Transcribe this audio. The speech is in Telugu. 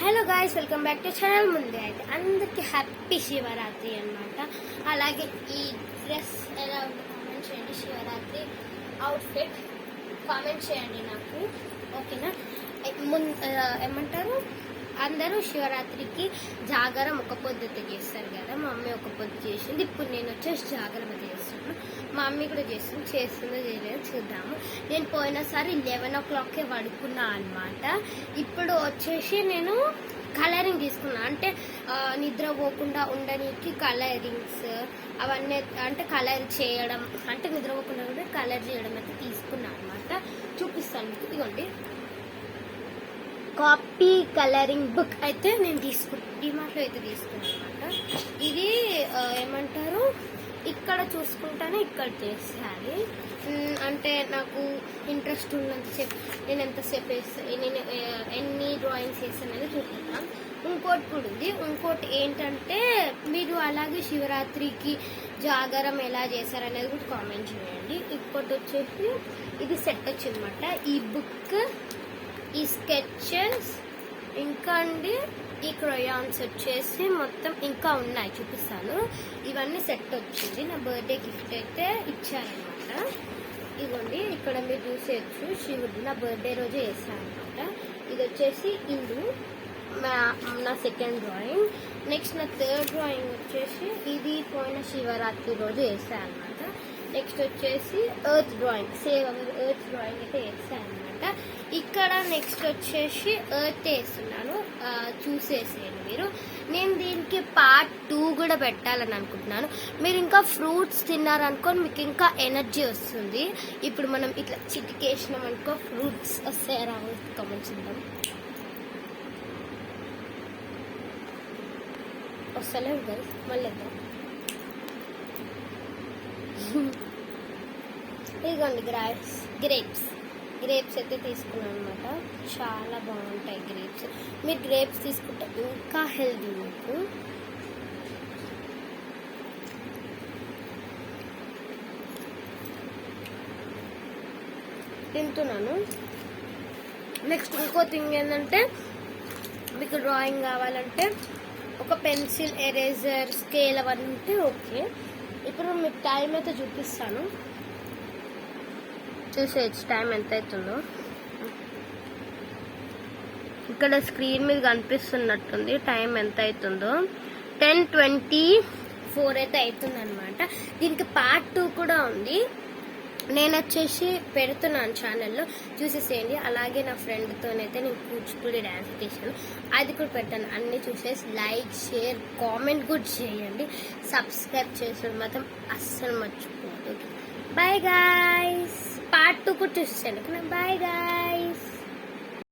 Hello guys, welcome back to channel. ముందే అయితే అందరికీ హ్యాపీ శివరాత్రి అన్నమాట. అలాగే ఈ డ్రెస్ ఎలా ఉందో కామెంట్ చేయండి. శివరాత్రి అవుట్ఫిట్ కామెంట్ చేయండి నాకు, ఓకేనా? ఏమంటారు, అందరూ శివరాత్రికి జాగరం ఒక పొద్దుతో చేస్తారు కదా. మా మమ్మీ ఒక పొద్దు చేసింది, ఇప్పుడు నేను వచ్చేసి జాగరం చేస్తున్నాను. మా మమ్మీ కూడా చేస్తుందో చేయలేదో చూద్దాము. నేను పోయినసారి 11 o'clockకే పడుకున్నా అనమాట. ఇప్పుడు వచ్చేసి నేను కలరింగ్ తీసుకున్నా, అంటే నిద్రపోకుండా ఉండడానికి కలరింగ్స్ అవన్నీ, అంటే కలర్ చేయడం, అంటే నిద్రపోకుండా కూడా కలర్ చేయడం అయితే తీసుకున్నా అనమాట. చూపిస్తాను మీకు. ఇదిగోండి, కాపీ కలరింగ్ బుక్ అయితే నేను డిమార్ట్లో అయితే తీసుకున్నాను అనమాట. ఇది ఏమంటారు, ఇక్కడ చూసుకుంటానే ఇక్కడ చేసేయాలి. అంటే నాకు ఇంట్రెస్ట్ ఉన్నంతసేపు నేను ఎంతసేపు వేస్తాను, నేను ఎన్ని డ్రాయింగ్స్ వేస్తానని చూపిస్తాను. ఇంకోటి కూడా ఉంది. ఇంకోటి ఏంటంటే, మీరు అలాగే శివరాత్రికి జాగరం ఎలా చేశారనేది కూడా కామెంట్ చేయండి. ఇంకోటి వచ్చేసి ఇది సెట్ వచ్చిందన్నమాట. ఈ బుక్, ఈ స్కెచెస్, ఇంకా అండి ఈ క్రయాన్స్ వచ్చేసి మొత్తం ఇంకా ఉన్నాయి, చూపిస్తాను. ఇవన్నీ సెట్ వచ్చింది, నా బర్త్డే గిఫ్ట్ అయితే ఇచ్చారనమాట. ఇదిగోండి, ఇక్కడ మీరు చూసేయచ్చు, శివుడు నా బర్త్డే రోజే వేసాను అనమాట. ఇది వచ్చేసి ఇల్లు, నా సెకండ్ డ్రాయింగ్. నెక్స్ట్ నా థర్డ్ డ్రాయింగ్ వచ్చేసి ఇది పోయిన శివరాత్రి రోజు వేసాను అనమాట. నెక్స్ట్ వచ్చేసి earth drawing, save hour earth drawing అయితే వేసాను అనమాట. ఇక్కడ నెక్స్ట్ వచ్చేసి ఎర్త్ వేస్తున్నాను, చూసేసేయండి మీరు. నేను దీనికి పార్ట్ 2 కూడా పెట్టాలని అనుకుంటున్నాను. మీరు ఇంకా ఫ్రూట్స్ తిన్నారనుకోని మీకు ఇంకా ఎనర్జీ వస్తుంది. ఇప్పుడు మనం ఇట్లా చిటికేసినాం అనుకో, ఫ్రూట్స్ వస్తాయి, రావు గమనించుందాం. వస్తలే ఉంటుంది మళ్ళీ. ఇదిగోండి గ్రేప్స్ అయితే తీసుకున్నాను అనమాట. చాలా బాగుంటాయి గ్రేప్స్. మీరు గ్రేప్స్ తీసుకుంటే ఇంకా హెల్దీ మీకు. తింటున్నాను. నెక్స్ట్ ఇంకో థింగ్ ఏంటంటే, మీకు డ్రాయింగ్ కావాలంటే ఒక పెన్సిల్, ఎరేజర్, స్కేల్ అవన్నీ ఉంటే ఓకే. ఇప్పుడు మీకు టైం అయితే చూపిస్తాను, చూసేయచ్చు టైం ఎంత అవుతుందో. ఇక్కడ స్క్రీన్ మీద కనిపిస్తున్నట్టుంది టైం ఎంత అవుతుందో. 10:24 అయితే అవుతుంది అనమాట. దీనికి పార్ట్ 2 కూడా ఉంది, నేను వచ్చేసి పెడుతున్నాను ఛానల్లో, చూసేసేయండి. అలాగే నా ఫ్రెండ్తోనైతే నేను కూచిపూడి డ్యాన్స్ చేశాను, అది కూడా పెట్టాను. అన్నీ చూసేసి లైక్, షేర్, కామెంట్ కూడా చేయండి. సబ్స్క్రైబ్ చేసిన మాత్రం అస్సలు మర్చిపోవద్దు. Bye guys. పార్ట్ 2 కూడా చూసేసాను. Bye guys.